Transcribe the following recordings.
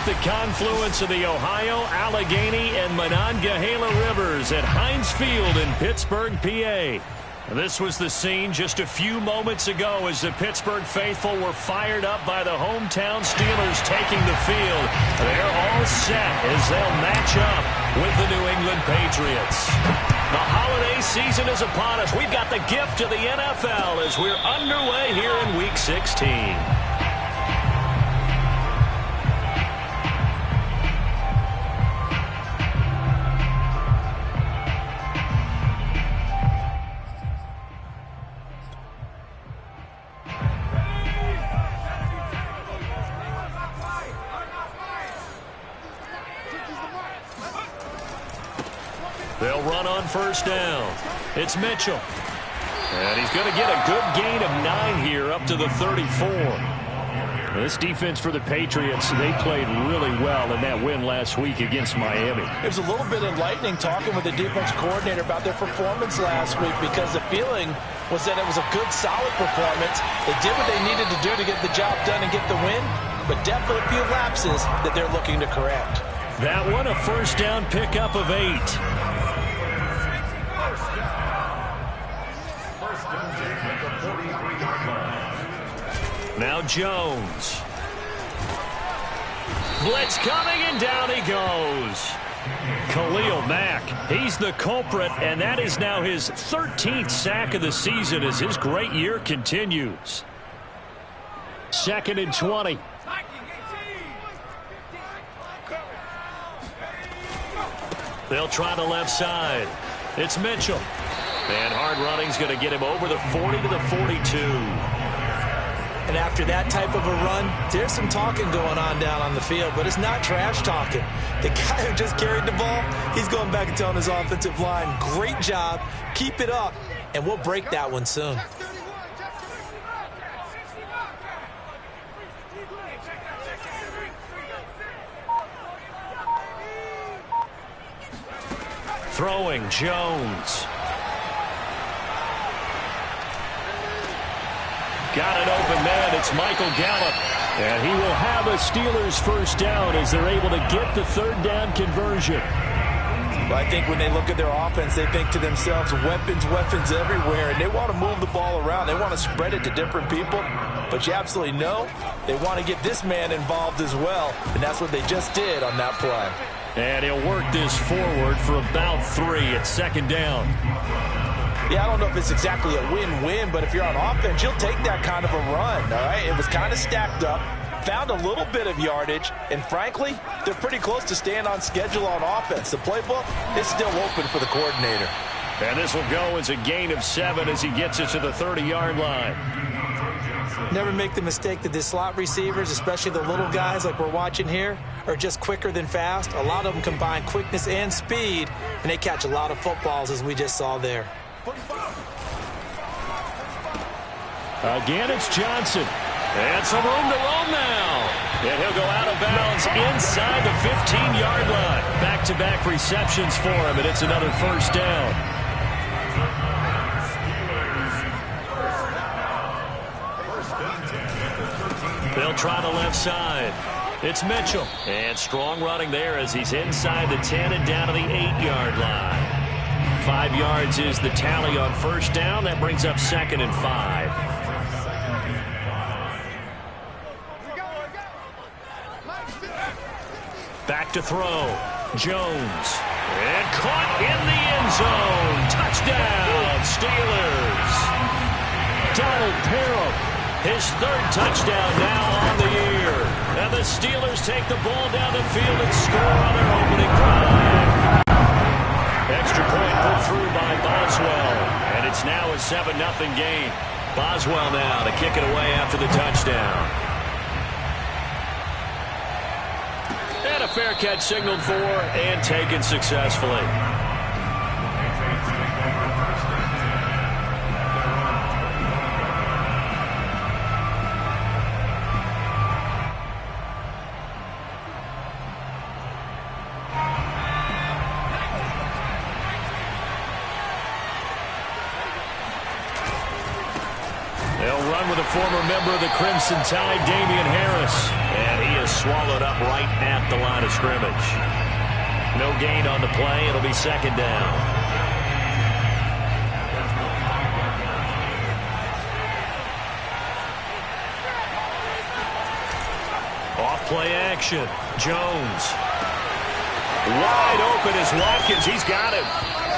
the confluence of the Ohio, Allegheny, and Monongahela Rivers at Heinz Field in Pittsburgh, PA. This was the scene just a few moments ago as the Pittsburgh faithful were fired up by the hometown Steelers taking the field. They're all set as they'll match up with the New England Patriots. The holiday season is upon us. We've got the gift of the NFL as we're underway here in Week 16. They'll run on first down. It's Mitchell. And he's going to get a good gain of 9 here up to the 34. This defense for the Patriots, they played really well in that win last week against Miami. It was a little bit enlightening talking with the defense coordinator about their performance last week because the feeling was that it was a good, solid performance. They did what they needed to do to get the job done and get the win, but definitely a few lapses that they're looking to correct. That one, a first down pickup of 8. Now Jones. Blitz coming, and down he goes. Khalil Mack, he's the culprit, and that is now his 13th sack of the season as his great year continues. 2nd and 20. They'll try the left side. It's Mitchell. And hard running's going to get him over the 40 to the 42. And after that type of a run, there's some talking going on down on the field, but it's not trash talking. The guy who just carried the ball, he's going back and telling his offensive line, great job, keep it up, and we'll break that one soon. Throwing, Jones. Got an open man. It's Michael Gallup. And he will have a Steelers first down as they're able to get the third down conversion. Well, I think when they look at their offense, they think to themselves, weapons everywhere, and they want to move the ball around. They want to spread it to different people. But you absolutely know they want to get this man involved as well, and that's what they just did on that play. And he'll work this forward for about 3 at second down. Yeah, I don't know if it's exactly a win-win, but if you're on offense, you'll take that kind of a run, all right? It was kind of stacked up, found a little bit of yardage, and frankly, they're pretty close to staying on schedule on offense. The playbook is still open for the coordinator. And this will go as a gain of 7 as he gets it to the 30-yard line. Never make the mistake that the slot receivers, especially the little guys like we're watching here, are just quicker than fast. A lot of them combine quickness and speed, and they catch a lot of footballs as we just saw there. Again, it's Johnson. And some room to roam now. And he'll go out of bounds inside the 15-yard line. Back-to-back receptions for him, and it's another first down. They'll try the left side. It's Mitchell. And strong running there as he's inside the 10 and down to the 8-yard line. 5 yards is the tally on first down. That brings up 2nd and 5. Back to throw. Jones. And caught in the end zone. Touchdown, Steelers. Donald Parham, his 3rd touchdown now on the year. And the Steelers take the ball down the field and score on their opening drive. Extra point put through by Boswell. And it's now a 7-0 game. Boswell now to kick it away after the touchdown. And a fair catch signaled for and taken successfully. They'll run with a former member of the Crimson Tide, Damian Harris. And he is swallowed up right at the line of scrimmage. No gain on the play. It'll be second down. Off-play action. Jones. Wide open is Watkins. He's got it.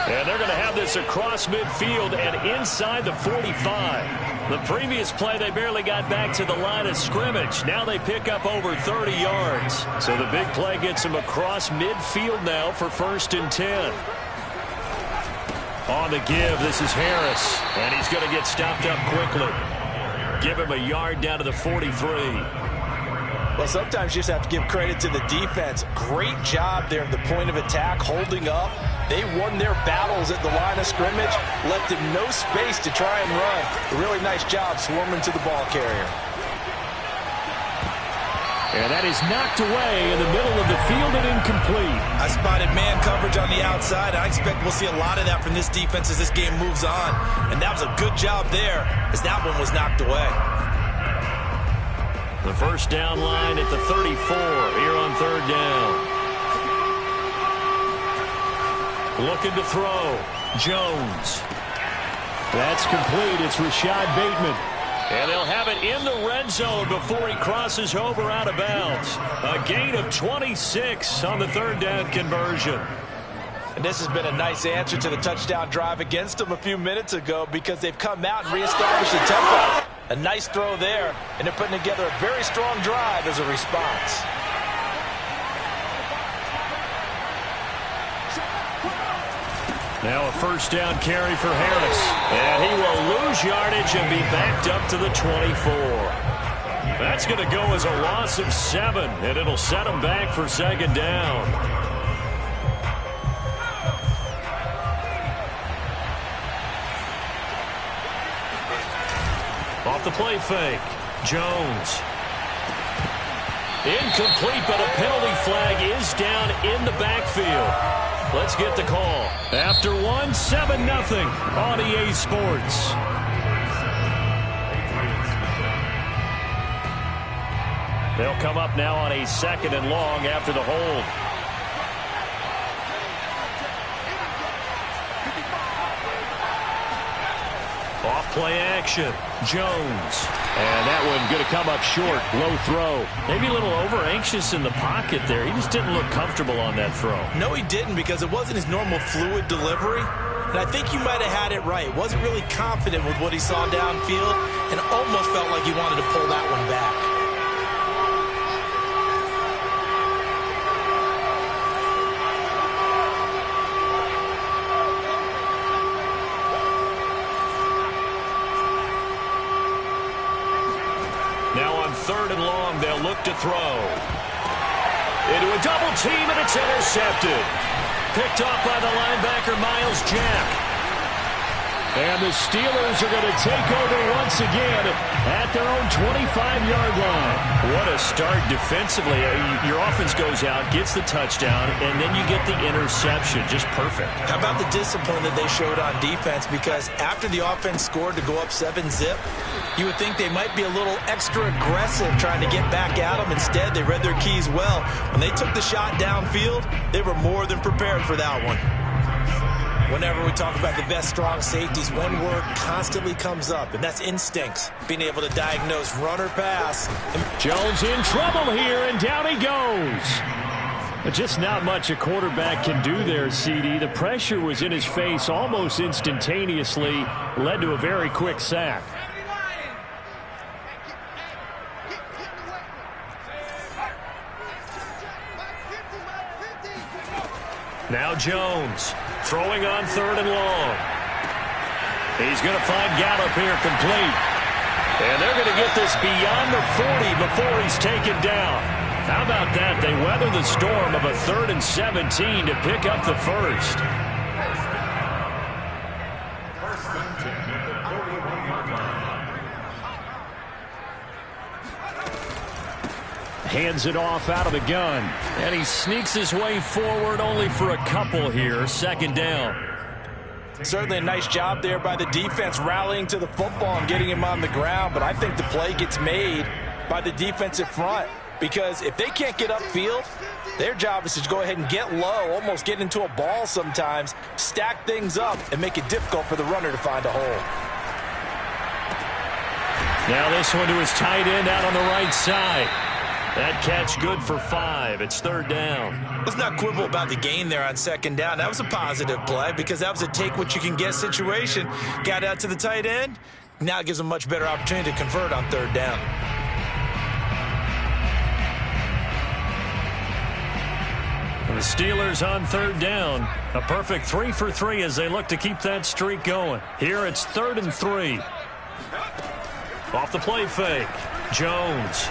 And they're going to have this across midfield and inside the 45. The previous play, they barely got back to the line of scrimmage. Now they pick up over 30 yards. So the big play gets them across midfield now for 1st and 10. On the give, this is Harris. And he's going to get stopped up quickly. Give him a yard down to the 43. Well, sometimes you just have to give credit to the defense. Great job there at the point of attack, holding up. They won their battles at the line of scrimmage, left him no space to try and run. A really nice job swarming to the ball carrier. And that is knocked away in the middle of the field and incomplete. I spotted man coverage on the outside. I expect we'll see a lot of that from this defense as this game moves on. And that was a good job there as that one was knocked away. The first down line at the 34 here on 3rd down. Looking to throw. Jones. That's complete. It's Rashad Bateman. And they'll have it in the red zone before he crosses over out of bounds. A gain of 26 on the 3rd down conversion. And this has been a nice answer to the touchdown drive against them a few minutes ago because they've come out and reestablished the tempo. A nice throw there, and they're putting together a very strong drive as a response. Now a first down carry for Harris. And he will lose yardage and be backed up to the 24. That's going to go as a loss of 7, and it'll set him back for 2nd down. Off the play fake. Jones. Incomplete, but a penalty flag is down in the backfield. Let's get the call. After 1, 7-0 on EA Sports. They'll come up now on a 2nd and long after the hold. Off play action. Jones. And that one going to come up short. Low throw. Maybe a little over anxious in the pocket there. He just didn't look comfortable on that throw. No, he didn't, because it wasn't his normal fluid delivery. And I think you might have had it right. Wasn't really confident with what he saw downfield and almost felt like he wanted to pull that one back. Now on 3rd and long, they'll look to throw. Into a double team, and it's intercepted. Picked off by the linebacker, Miles Jack. And the Steelers are going to take over once again at their own 25-yard line. What a start defensively. Your offense goes out, gets the touchdown, and then you get the interception. Just perfect. How about the discipline that they showed on defense? Because after the offense scored to go up 7-zip, you would think they might be a little extra aggressive trying to get back at them. Instead, they read their keys well. When they took the shot downfield, they were more than prepared for that one. Whenever we talk about the best strong safeties, one word constantly comes up, and that's instincts. Being able to diagnose run or pass. Jones in trouble here, and down he goes. But just not much a quarterback can do there, CD. The pressure was in his face almost instantaneously, led to a very quick sack. Now Jones throwing on 3rd and long. He's going to find Gallup here complete. And they're going to get this beyond the 40 before he's taken down. How about that? They weather the storm of a 3rd and 17 to pick up the first. Hands it off out of the gun. And he sneaks his way forward only for a couple here. 2nd down. Certainly a nice job there by the defense rallying to the football and getting him on the ground. But I think the play gets made by the defensive front. because if they can't get upfield, their job is to go ahead and get low, almost get into a ball sometimes, stack things up, and make it difficult for the runner to find a hole. Now this one to his tight end out on the right side. That catch good for 5. It's third down. Let's not quibble about the gain there on second down. That was a positive play because that was a take-what-you-can-get situation. Got out to the tight end. Now it gives them a much better opportunity to convert on third down. The Steelers on third down. A perfect 3 for 3 as they look to keep that streak going. Here it's 3rd and 3. Off the play fake. Jones.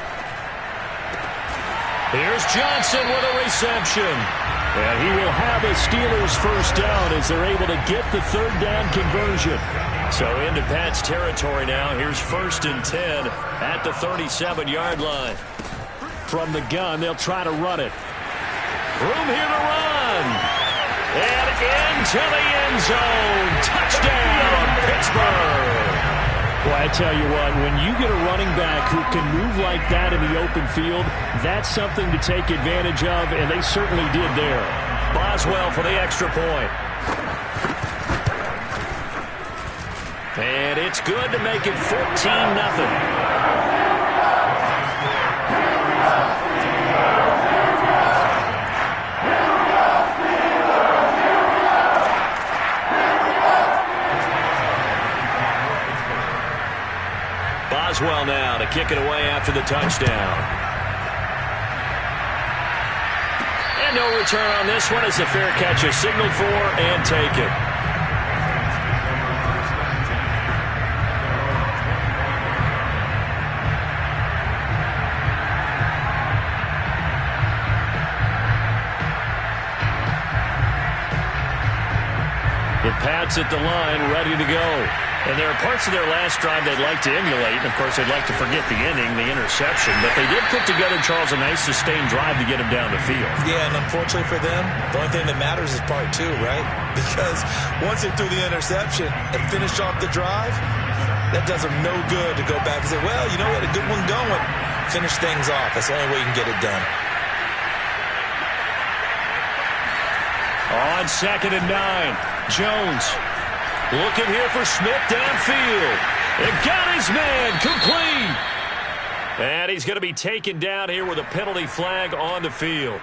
Here's Johnson with a reception. And he will have a Steelers first down as they're able to get the third down conversion. So into Pat's territory now. Here's 1st and 10 at the 37-yard line. From the gun, they'll try to run it. Room here to run. And into the end zone. Touchdown, Pittsburgh. Well, I tell you what, when you get a running back who can move like that in the open field, that's something to take advantage of, and they certainly did there. Boswell for the extra point. And it's good to make it 14-0. Boswell now to kick it away after the touchdown. And no return on this one as the fair catch is signaled for and taken. The Pats at the line ready to go. And there are parts of their last drive they'd like to emulate. And, of course, they'd like to forget the ending, the interception. But they did put together, Charles, a nice sustained drive to get him down the field. Yeah, and unfortunately for them, the only thing that matters is part 2, right? Because once they threw the interception and finished off the drive, that does them no good to go back and say, well, you know, we had a good one going. Finish things off. That's the only way you can get it done. On 2nd and 9, Jones. Looking here for Smith downfield. And got his man complete. And he's going to be taken down here with a penalty flag on the field.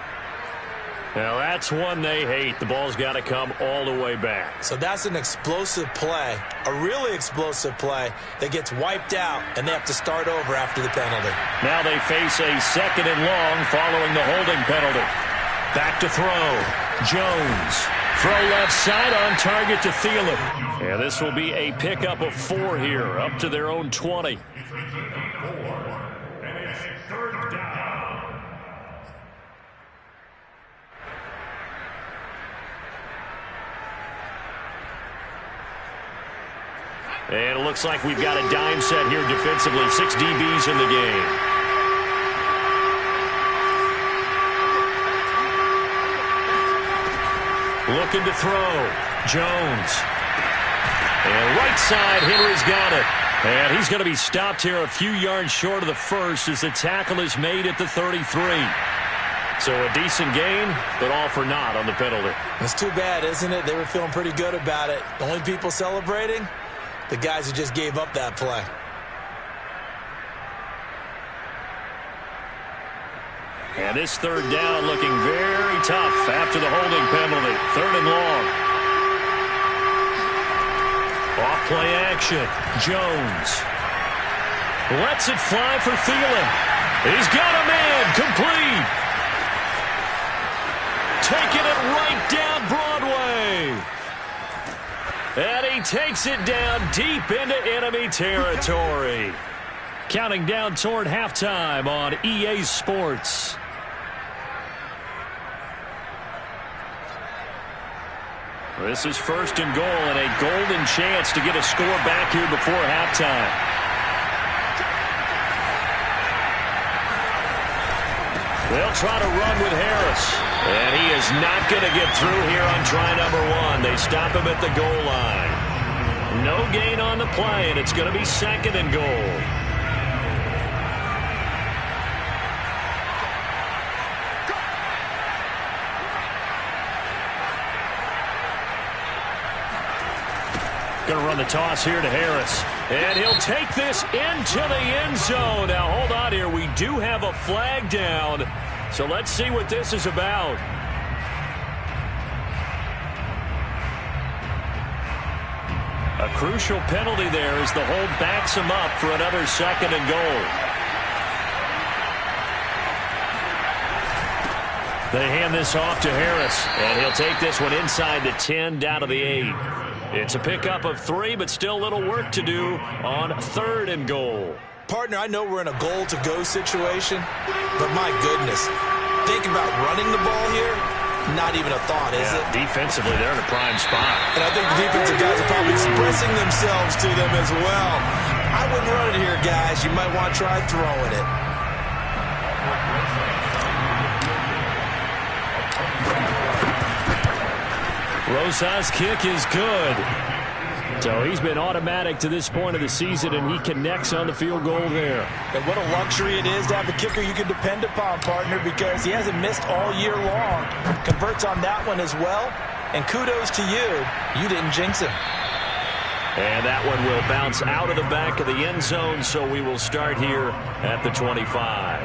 Now that's one they hate. The ball's got to come all the way back. So that's an explosive play, a really explosive play that gets wiped out, and they have to start over after the penalty. Now they face a 2nd and long following the holding penalty. Back to throw. Jones. Throw left side on target to Thielen. And this will be a pickup of 4 here, up to their own 20. And it looks like we've got a dime set here defensively. 6 DBs in the game. Looking to throw. Jones. And right side, Henry's got it. And he's going to be stopped here a few yards short of the first as the tackle is made at the 33. So a decent gain, but all for naught on the penalty. It's too bad, isn't it? They were feeling pretty good about it. The only people celebrating, the guys who just gave up that play. And this third down looking very tough after the holding penalty. 3rd and long. Off play action. Jones lets it fly for Thielen. He's got a man complete. Taking it right down Broadway. And he takes it down deep into enemy territory. Counting down toward halftime on EA Sports. This is 1st and goal and a golden chance to get a score back here before halftime. They'll try to run with Harris. And he is not going to get through here on try number 1. They stop him at the goal line. No gain on the play, and it's going to be 2nd and goal. Going to run the toss here to Harris. And he'll take this into the end zone. Now, hold on here. We do have a flag down. So let's see what this is about. A crucial penalty there as the hold backs him up for another 2nd and goal. They hand this off to Harris, and he'll take this one inside the 10 down to the 8. It's a pickup of 3, but still a little work to do on 3rd and goal. Partner, I know we're in a goal-to-go situation, but my goodness, thinking about running the ball here, not even a thought, is it? Defensively, they're in a prime spot. And I think the defensive guys are probably expressing themselves to them as well. I wouldn't run it here, guys. You might want to try throwing it. Rosas' kick is good. So he's been automatic to this point of the season, and he connects on the field goal there. And what a luxury it is to have a kicker you can depend upon, partner, because he hasn't missed all year long. Converts on that one as well. And kudos to you. You didn't jinx him. And that one will bounce out of the back of the end zone, so we will start here at the 25.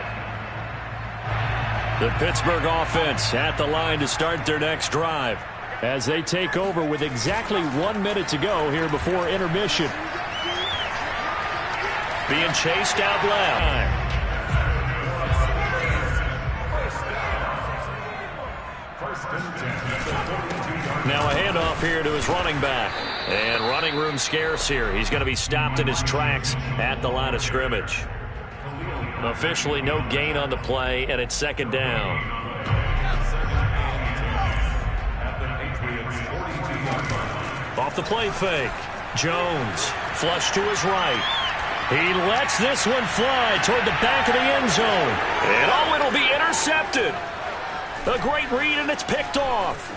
The Pittsburgh offense at the line to start their next drive, as they take over with exactly 1 minute to go here before intermission. Being chased out left. Now a handoff here to his running back. And running room scarce here. He's going to be stopped in his tracks at the line of scrimmage. Officially no gain on the play, and it's 2nd down. Off the play fake. Jones, flush to his right. He lets this one fly toward the back of the end zone. And it'll be intercepted. A great read, and it's picked off.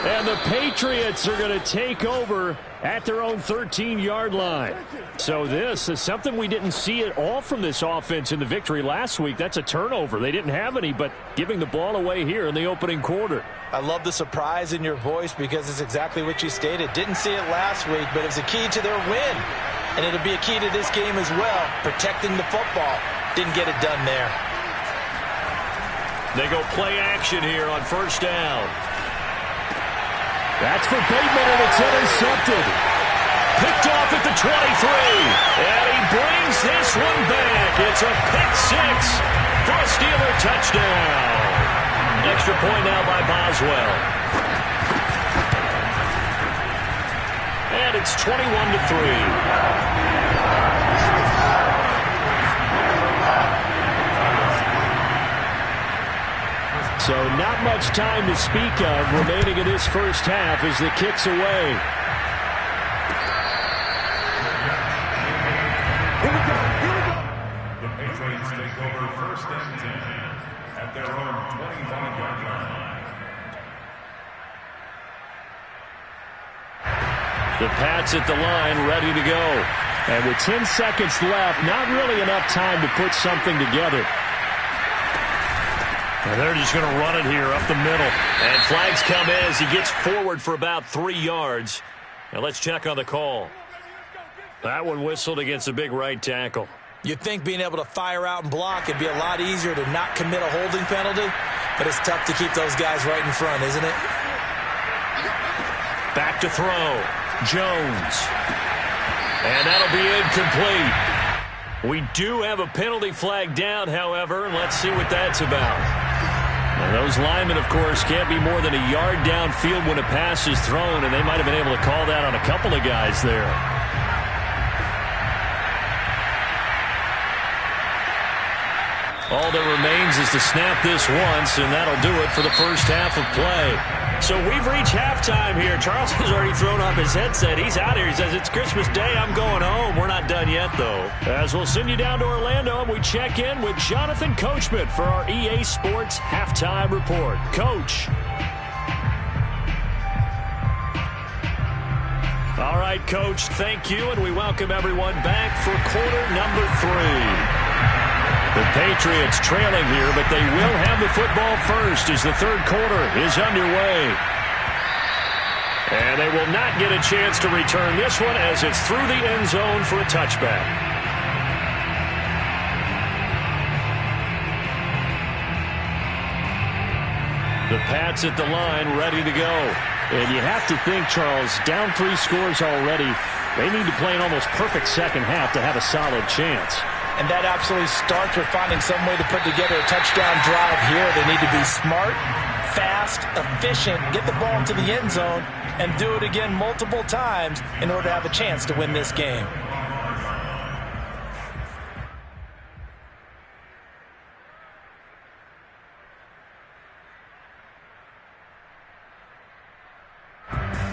And the Patriots are going to take over at their own 13-yard line. So this is something we didn't see at all from this offense in the victory last week. That's a turnover. They didn't have any, but giving the ball away here in the opening quarter. I love the surprise in your voice because it's exactly what you stated. Didn't see it last week, but it was a key to their win. And it'll be a key to this game as well, protecting the football. Didn't get it done there. They go play action here on 1st down. That's for Bateman, and it's intercepted. Picked off at the 23. And he brings this one back. It's a pick 6 for a Steeler touchdown. Extra point now by Boswell. And it's 21-3. So not much time to speak of remaining in this first half as the kick's away. The Patriots take over 1st and 10 at their own 25-yard line. The Pats at the line, ready to go. And with 10 seconds left, not really enough time to put something together. And they're just going to run it here up the middle. And flags come in as he gets forward for about 3 yards. Now let's check on the call. That one whistled against a big right tackle. You'd think being able to fire out and block it'd be a lot easier to not commit a holding penalty, but it's tough to keep those guys right in front, isn't it? Back to throw. Jones. And that'll be incomplete. We do have a penalty flag down, however, and let's see what that's about. And those linemen, of course, can't be more than a yard downfield when a pass is thrown, and they might have been able to call that on a couple of guys there. All that remains is to snap this once, and that'll do it for the first half of play. So we've reached halftime here. Charles has already thrown off his headset. He's out here. He says, it's Christmas Day. I'm going home. We're not done yet, though. As we'll send you down to Orlando, and we check in with Jonathan Coachman for our EA Sports Halftime Report. Coach. All right, Coach, thank you, and we welcome everyone back for quarter number 3. The Patriots trailing here, but they will have the football first as the third quarter is underway. And they will not get a chance to return this one as it's through the end zone for a touchback. The Pats at the line, ready to go. And you have to think, Charles, down 3 scores already. They need to play an almost perfect second half to have a solid chance. And that absolutely starts with finding some way to put together a touchdown drive here. They need to be smart, fast, efficient, get the ball into the end zone, and do it again multiple times in order to have a chance to win this game.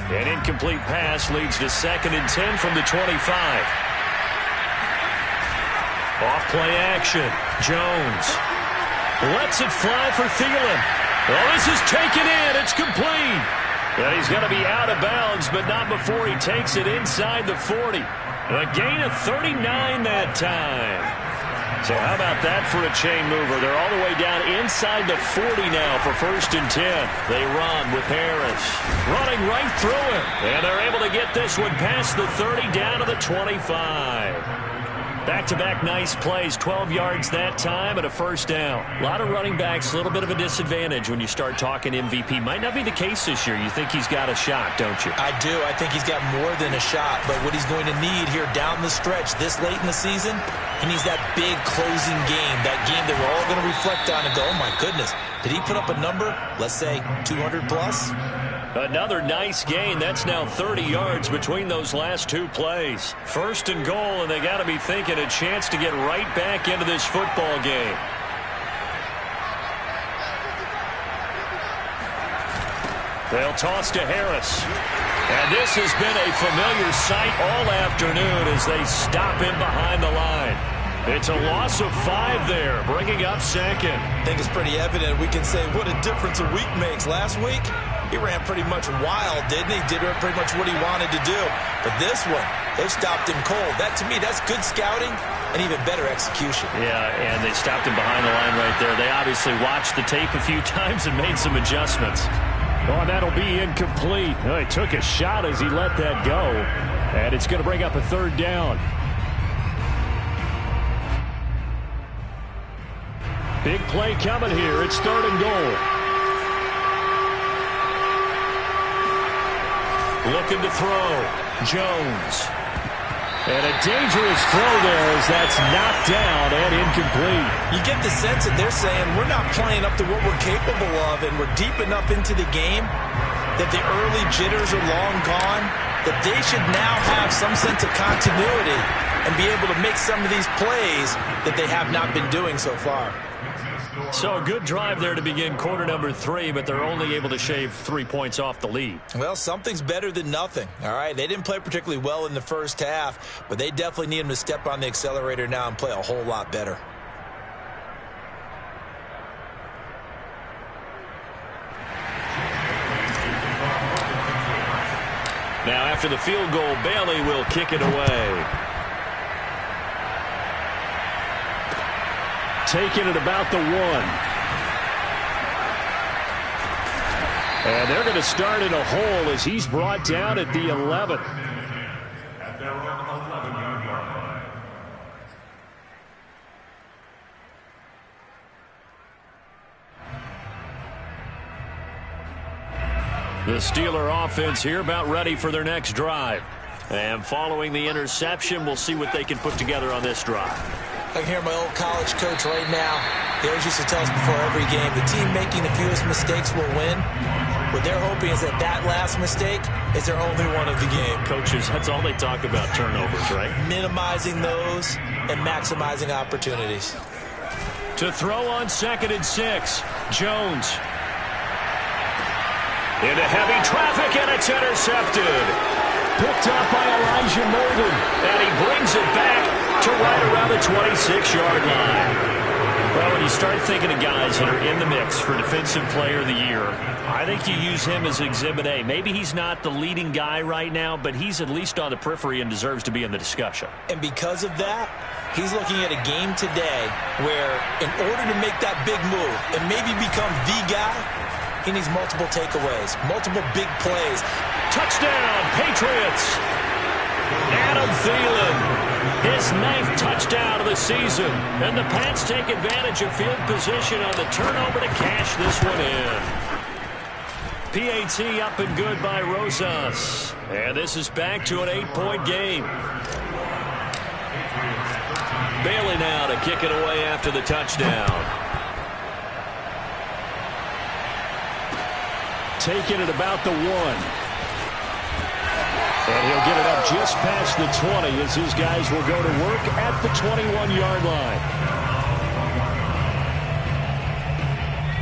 An incomplete pass leads to 2nd and 10 from the 25. Off play action. Jones lets it fly for Thielen. Well, this is taken in. It's complete. And he's going to be out of bounds, but not before he takes it inside the 40. A gain of 39 that time. So how about that for a chain mover? They're all the way down inside the 40 now for 1st and 10. They run with Harris. Running right through him. And they're able to get this one past the 30 down to the 25. Back-to-back nice plays, 12 yards that time and a 1st down. A lot of running backs, a little bit of a disadvantage when you start talking MVP. Might not be the case this year. You think he's got a shot, don't you? I do. I think he's got more than a shot. But what he's going to need here down the stretch this late in the season, he needs that big closing game, that game that we're all going to reflect on and go, oh, my goodness, did he put up a number, let's say 200 plus? Another nice gain. That's now 30 yards between those last 2 plays. 1st and goal, and they got to be thinking a chance to get right back into this football game. They'll toss to Harris. And this has been a familiar sight all afternoon as they stop him behind the line. It's a loss of 5 there, bringing up 2nd. I think it's pretty evident. We can say what a difference a week makes. Last week, he ran pretty much wild, didn't he? Did pretty much what he wanted to do. But this one, they stopped him cold. That, to me, that's good scouting and even better execution. Yeah, and they stopped him behind the line right there. They obviously watched the tape a few times and made some adjustments. Oh, that'll be incomplete. Oh, he took a shot as he let that go. And it's going to bring up a 3rd down. Big play coming here. It's 3rd and goal. Looking to throw. Jones. And a dangerous throw there as that's knocked down and incomplete. You get the sense that they're saying we're not playing up to what we're capable of, and we're deep enough into the game that the early jitters are long gone, that they should now have some sense of continuity and be able to make some of these plays that they have not been doing so far. So a good drive there to begin quarter number 3, but they're only able to shave 3 points off the lead. Well, something's better than nothing, all right? They didn't play particularly well in the first half, but they definitely need them to step on the accelerator now and play a whole lot better. Now after the field goal, Bailey will kick it away. Taking it about the 1. And they're going to start in a hole as he's brought down at the 11. At their own 11-yard line. The Steeler offense here about ready for their next drive. And following the interception, we'll see what they can put together on this drive. I can hear my old college coach right now. He always used to tell us before every game, the team making the fewest mistakes will win. What they're hoping is that that last mistake is their only one of the game. Coaches, that's all they talk about, turnovers, right? Minimizing those and maximizing opportunities. To throw on 2nd and 6, Jones. Into heavy traffic, and it's intercepted. Picked up by Elijah Molden, and he brings it back to right around the 26-yard line. Well, when you start thinking of guys that are in the mix for Defensive Player of the Year, I think you use him as Exhibit A. Maybe he's not the leading guy right now, but he's at least on the periphery and deserves to be in the discussion. And because of that, he's looking at a game today where in order to make that big move and maybe become the guy, He needs multiple takeaways, multiple big plays. Touchdown, Patriots! Adam Thielen, his 9th touchdown of the season. And the Pats take advantage of field position on the turnover to cash this one in. PAT up and good by Rosas. And this is back to an 8-point game. Bailey now to kick it away after the touchdown. Taking it about the 1. And he'll get it up just past the 20 as his guys will go to work at the 21-yard line.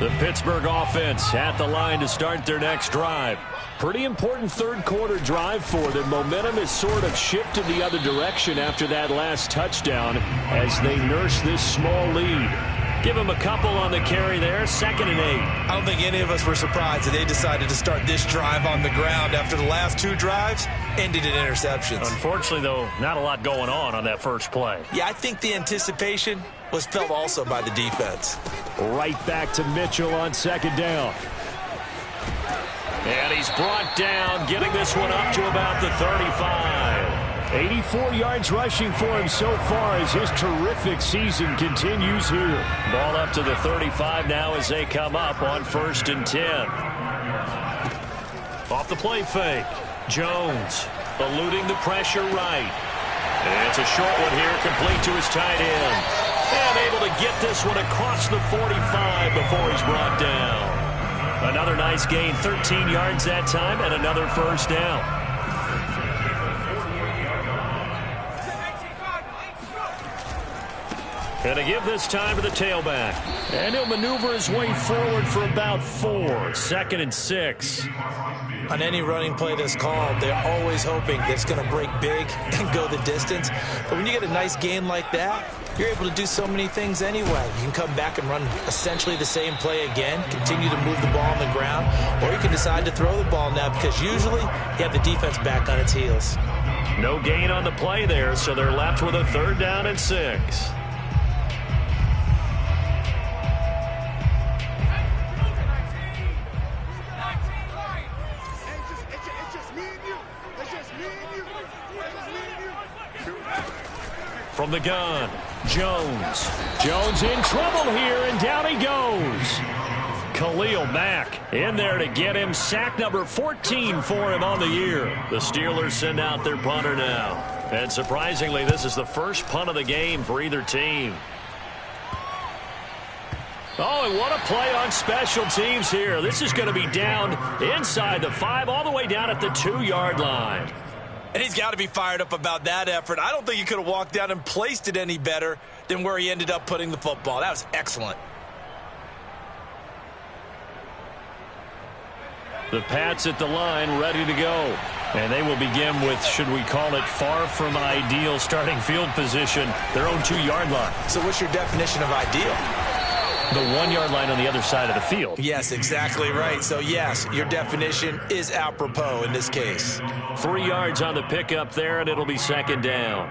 The Pittsburgh offense at the line to start their next drive. Pretty important third-quarter drive for them. Momentum has sort of shifted the other direction after that last touchdown as they nurse this small lead. Give him a couple on the carry there, 2nd and 8. I don't think any of us were surprised that they decided to start this drive on the ground after the last 2 drives ended in interceptions. Unfortunately, though, not a lot going on that first play. Yeah, I think the anticipation was felt also by the defense. Right back to Mitchell on 2nd down. And he's brought down, getting this one up to about the 35. 84 yards rushing for him so far as his terrific season continues here. Ball up to the 35 now as they come up on 1st and 10. Off the play fake. Jones eluding the pressure right. And it's a short one here, complete to his tight end. And able to get this one across the 45 before he's brought down. Another nice gain, 13 yards that time, and another 1st down. And to give this time to the tailback. And he'll maneuver his way forward for about 4. 2nd and 6. On any running play that's called, they're always hoping that it's going to break big and go the distance. But when you get a nice gain like that, you're able to do so many things anyway. You can come back and run essentially the same play again, continue to move the ball on the ground, or you can decide to throw the ball now because usually you have the defense back on its heels. No gain on the play there, so they're left with a 3rd down and 6. From the gun, Jones. Jones in trouble here, and down he goes. Khalil Mack in there to get him. Sack number 14 for him on the year. The Steelers send out their punter now. And surprisingly, this is the first punt of the game for either team. Oh, and what a play on special teams here. This is going to be down inside the 5, all the way down at the 2-yard line. And he's got to be fired up about that effort. I don't think he could have walked down and placed it any better than where he ended up putting the football. That was excellent. The Pats at the line ready to go. And they will begin with, should we call it, far from ideal starting field position, their own 2-yard line. So what's your definition of ideal? The 1-yard line on the other side of the field. Yes, exactly right. So, yes, your definition is apropos in this case. 3 yards on the pickup there, and it'll be 2nd down.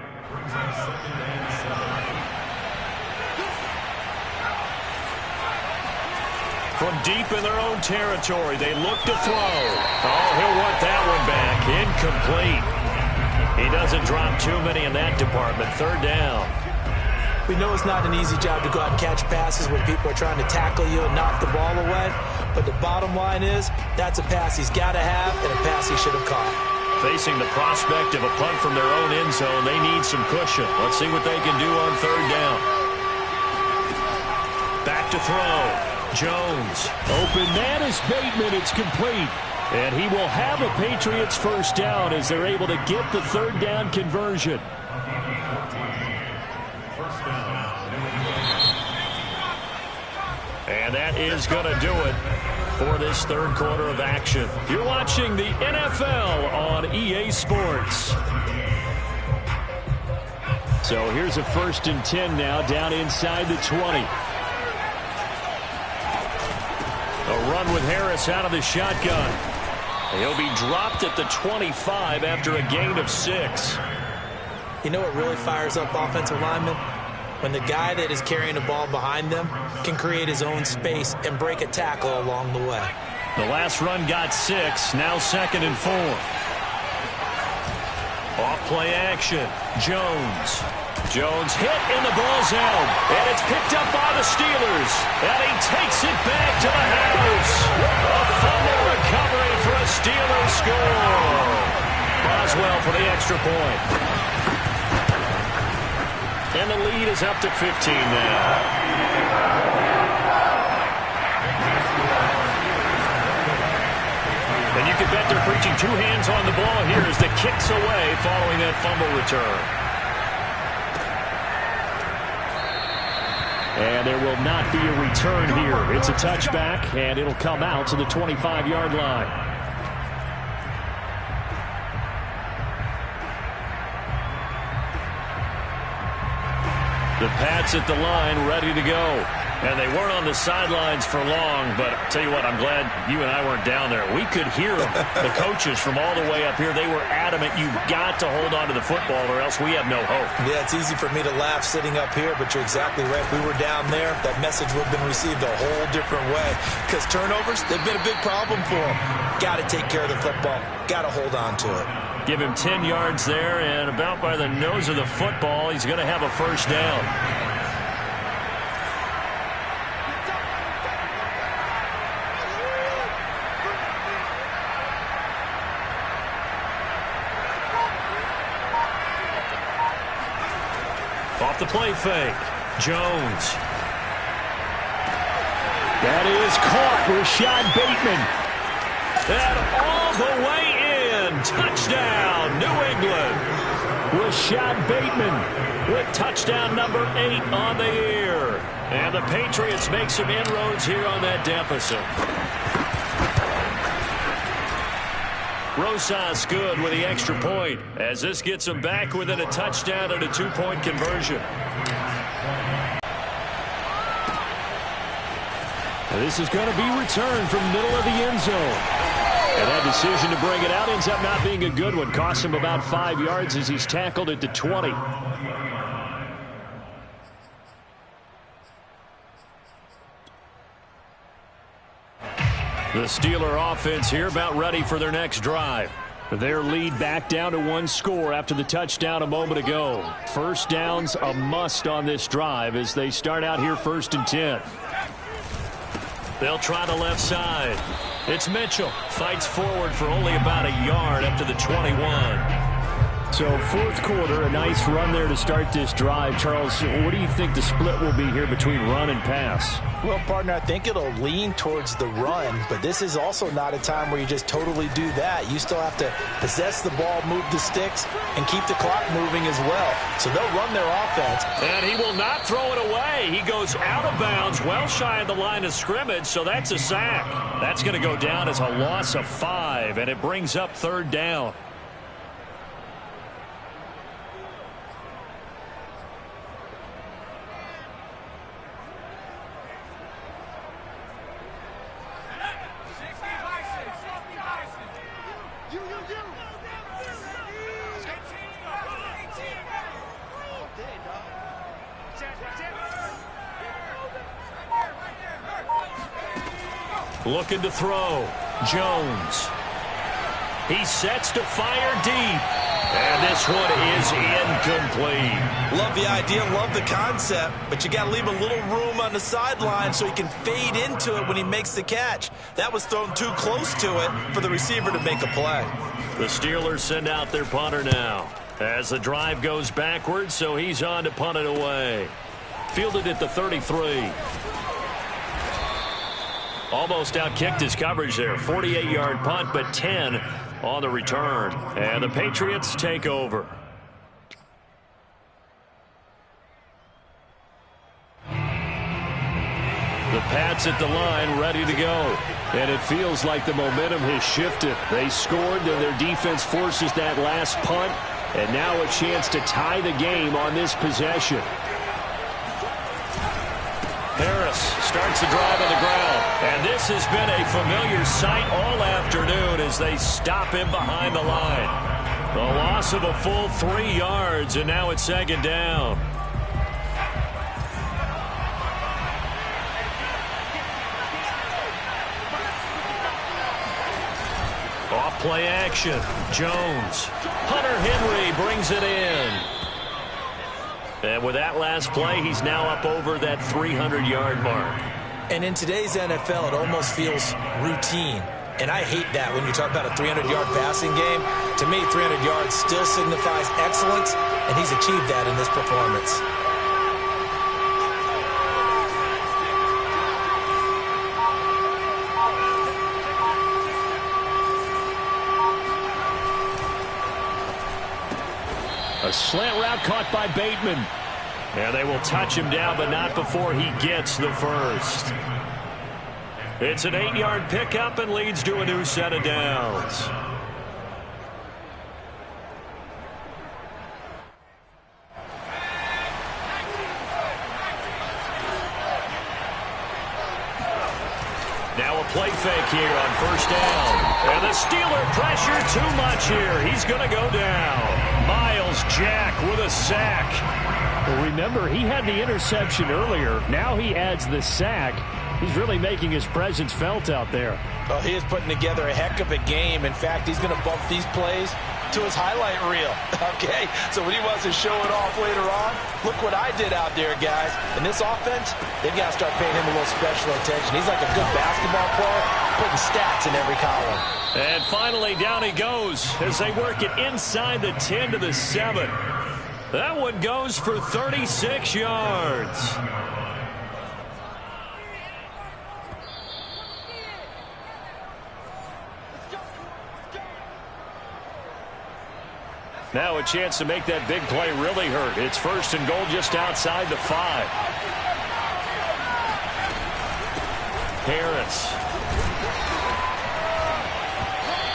From deep in their own territory, they look to throw. Oh, he'll want that one back. Incomplete. He doesn't drop too many in that department. 3rd down. We know it's not an easy job to go out and catch passes when people are trying to tackle you and knock the ball away. But the bottom line is, that's a pass he's got to have and a pass he should have caught. Facing the prospect of a punt from their own end zone, they need some cushion. Let's see what they can do on 3rd down. Back to throw. Jones. Open man is Bateman. It's complete. And he will have a Patriots 1st down as they're able to get the 3rd down conversion. And that is going to do it for this 3rd quarter of action. You're watching the NFL on EA Sports. So here's a 1st and 10 now, down inside the 20. A run with Harris out of the shotgun. He'll be dropped at the 25 after a gain of 6. You know what really fires up offensive linemen? When the guy that is carrying the ball behind them can create his own space and break a tackle along the way. The last run got 6. Now 2nd and 4. Off play action. Jones hit and the ball's out. And it's picked up by the Steelers. And he takes it back to the house. A fumble recovery for a Steelers score. Boswell for the extra point. And the lead is up to 15 now. And you can bet they're preaching 2 hands on the ball here as the kick's away following that fumble return. And there will not be a return here. It's a touchback, and it'll come out to the 25-yard line. The Pats at the line, ready to go. And they weren't on the sidelines for long, but I'll tell you what, I'm glad you and I weren't down there. We could hear them. The coaches from all the way up here, they were adamant, you've got to hold on to the football or else we have no hope. Yeah, it's easy for me to laugh sitting up here, but you're exactly right. If we were down there, that message would have been received a whole different way. Because turnovers, they've been a big problem for them. Got to take care of the football. Got to hold on to it. Give him 10 yards there, and about by the nose of the football, he's going to have a first down. Off the play fake. Jones. That is caught. Rashad Bateman. And all the way in. Touchdown, New England. Rashad Bateman with touchdown number 8 on the year. And the Patriots make some inroads here on that deficit. Rosas good with the extra point as this gets them back within a touchdown and a 2-point conversion. And this is going to be returned from the middle of the end zone. And that decision to bring it out ends up not being a good one. Costs him about 5 yards as he's tackled at the 20. The Steeler offense here about ready for their next drive. Their lead back down to 1 score after the touchdown a moment ago. First down's a must on this drive as they start out here 1st and 10. They'll try the left side. It's Mitchell. Fights forward for only about a yard up to the 21. So 4th quarter, a nice run there to start this drive. Charles, what do you think the split will be here between run and pass? Well, partner, I think it'll lean towards the run, but this is also not a time where you just totally do that. You still have to possess the ball, move the sticks, and keep the clock moving as well. So they'll run their offense. And he will not throw it away. He goes out of bounds, well shy of the line of scrimmage, so that's a sack. That's going to go down as a loss of 5, and it brings up 3rd down. Looking to throw. Jones. He sets to fire deep. And this one is incomplete. Love the idea, love the concept, but you got to leave a little room on the sideline so he can fade into it when he makes the catch. That was thrown too close to it for the receiver to make a play. The Steelers send out their punter now as the drive goes backwards, so he's on to punt it away. Fielded at the 33. Almost outkicked his coverage there. 48-yard punt, but 10 on the return. And the Patriots take over. The Pats at the line, ready to go. And it feels like the momentum has shifted. They scored, then their defense forces that last punt. And now a chance to tie the game on this possession. Harris starts the drive on the ground. And this has been a familiar sight all afternoon as they stop him behind the line. The loss of a full 3 yards, and now it's 2nd down. Off play action. Jones. Hunter Henry brings it in. And with that last play, he's now up over that 300-yard mark. And in today's NFL, it almost feels routine. And I hate that when you talk about a 300-yard passing game. To me, 300 yards still signifies excellence, and he's achieved that in this performance. A slant route caught by Bateman. And they will touch him down, but not before he gets the first. It's an 8-yard pickup and leads to a new set of downs. Now a play fake here on first down. And the Steeler pressure too much here. He's going to go down. Miles Jack with a sack. Well, remember, he had the interception earlier. Now he adds the sack. He's really making his presence felt out there. Oh, he is putting together a heck of a game. In fact, he's going to bump these plays to his highlight reel. Okay, so when he wants to show it off later on, look what I did out there, guys. In this offense, they've got to start paying him a little special attention. He's like a good basketball player, putting stats in every column. And finally, down he goes as they work it inside the 10 to the 7. That one goes for 36 yards. Now a chance to make that big play really hurt. It's first and goal just outside the 5. Harris.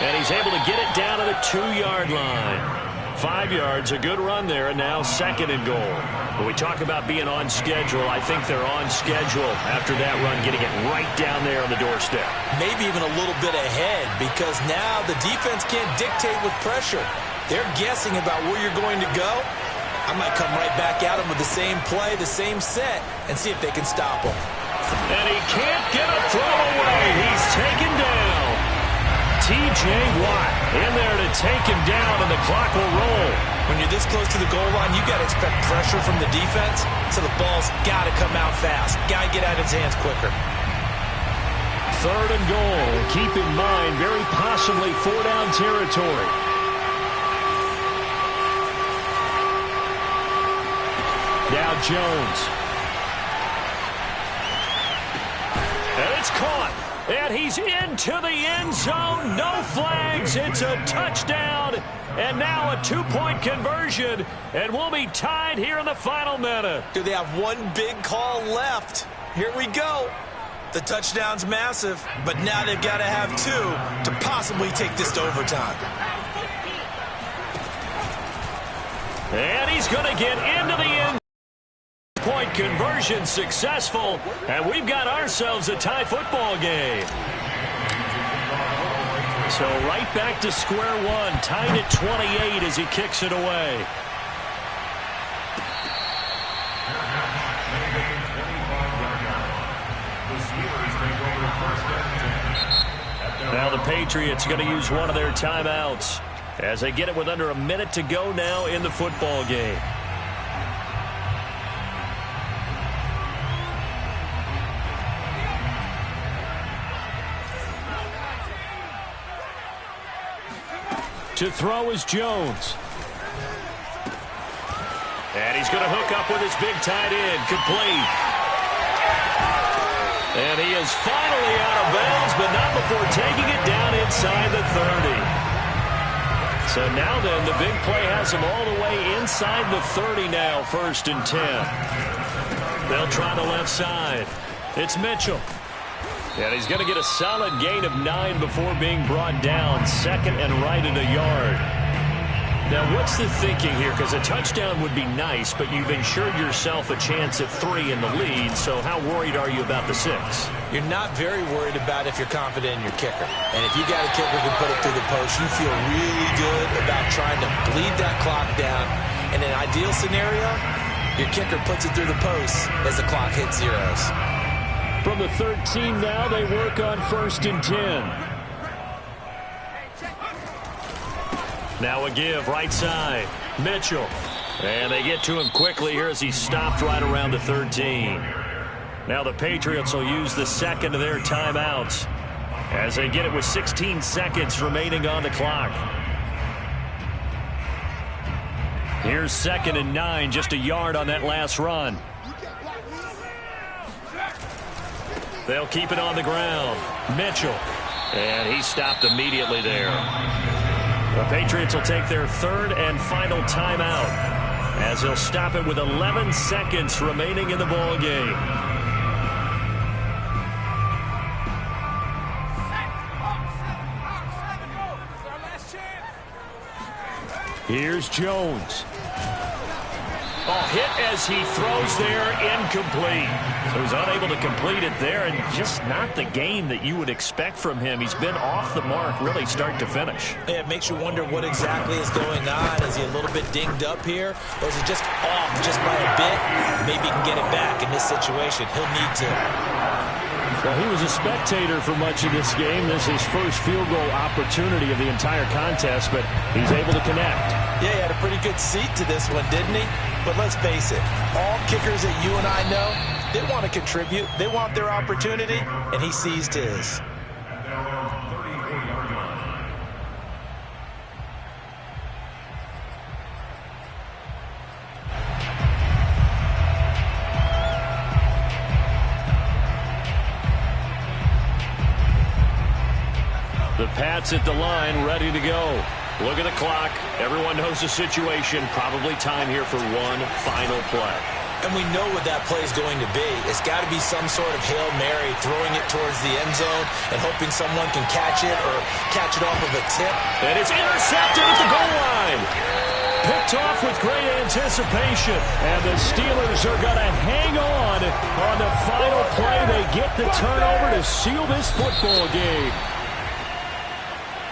And he's able to get it down to the 2-yard line. 5 yards, a good run there, and now second and goal. When we talk about being on schedule, I think they're on schedule after that run, getting it right down there on the doorstep. Maybe even a little bit ahead, because now the defense can't dictate with pressure. They're guessing about where you're going to go. I might come right back at them with the same play, the same set, and see if they can stop them. And he can't get a throw away. He's taken down. T.J. Watt in there to take him down, and the clock will roll. When you're this close to the goal line, you got to expect pressure from the defense, so the ball's got to come out fast. Got to get out of his hands quicker. Third and goal. Keep in mind, very possibly 4-down territory. Now Jones. And it's caught. And he's into the end zone. No flags. It's a touchdown. And now a 2-point conversion. And we'll be tied here in the final minute. Do they have one big call left? Here we go. The touchdown's massive, but now they've got to have 2 to possibly take this to overtime. And he's going to get into the end zone. Point conversion successful, and we've got ourselves a tie football game. So right back to square one, tied at 28 as he kicks it away. Now the Patriots going to use one of their timeouts as they get it with under a minute to go now in the football game. To throw is Jones. And he's going to hook up with his big tight end. Complete. And he is finally out of bounds, but not before taking it down inside the 30. So now then, the big play has him all the way inside the 30 now, 1st and 10. They'll try the left side. It's Mitchell. And he's going to get a solid gain of 9 before being brought down. 2nd and right at a yard. Now, what's the thinking here? Because a touchdown would be nice, but you've ensured yourself a chance at 3 in the lead. So how worried are you about the 6? You're not very worried about if you're confident in your kicker. And if you got a kicker who can put it through the post, you feel really good about trying to bleed that clock down. In an ideal scenario, your kicker puts it through the post as the clock hits zeros. From the 13 now, they work on 1st and 10. Now a give, right side. Mitchell. And they get to him quickly here as he stopped right around the 13. Now the Patriots will use the second of their timeouts as they get it with 16 seconds remaining on the clock. Here's 2nd and 9, just a yard on that last run. They'll keep it on the ground. Mitchell. And he stopped immediately there. The Patriots will take their 3rd and final timeout as they'll stop it with 11 seconds remaining in the ball game. Here's Jones. Hit as he throws there, incomplete. So he's unable to complete it there, and just not the game that you would expect from him. He's been off the mark really start to finish. Yeah, it makes you wonder what exactly is going on. Is he a little bit dinged up here, or is he just off just by a bit? Maybe he can get it back in this situation. He'll need to. Well, he was a spectator for much of this game. This is his first field goal opportunity of the entire contest, but he's able to connect. Yeah, he had a pretty good seat to this one, didn't he? But let's face it, all kickers that you and I know, they want to contribute. They want their opportunity, and he seized his. The Pats at the line, ready to go. Look at the clock. Everyone knows the situation. Probably time here for one final play. And we know what that play is going to be. It's got to be some sort of Hail Mary, throwing it towards the end zone and hoping someone can catch it or catch it off of a tip. And it's intercepted at the goal line. Picked off with great anticipation. And the Steelers are going to hang on the final play. They get the turnover to seal this football game.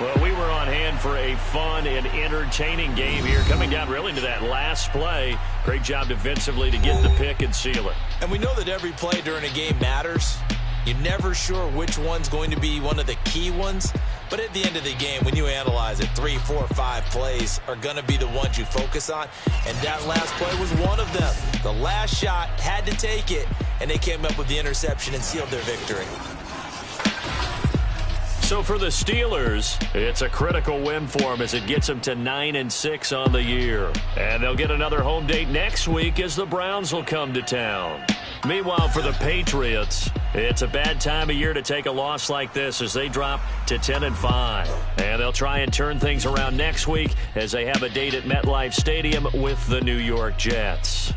Well, we were on hand for a fun and entertaining game here, coming down really to that last play. Great job defensively to get the pick and seal it. And we know that every play during a game matters. You're never sure which one's going to be one of the key ones. But at the end of the game, when you analyze it, 3, 4, 5 plays are going to be the ones you focus on. And that last play was one of them. The last shot had to take it, and they came up with the interception and sealed their victory. So for the Steelers, it's a critical win for them as it gets them to 9-6 on the year. And they'll get another home date next week as the Browns will come to town. Meanwhile, for the Patriots, it's a bad time of year to take a loss like this as they drop to 10-5. And they'll try and turn things around next week as they have a date at MetLife Stadium with the New York Jets.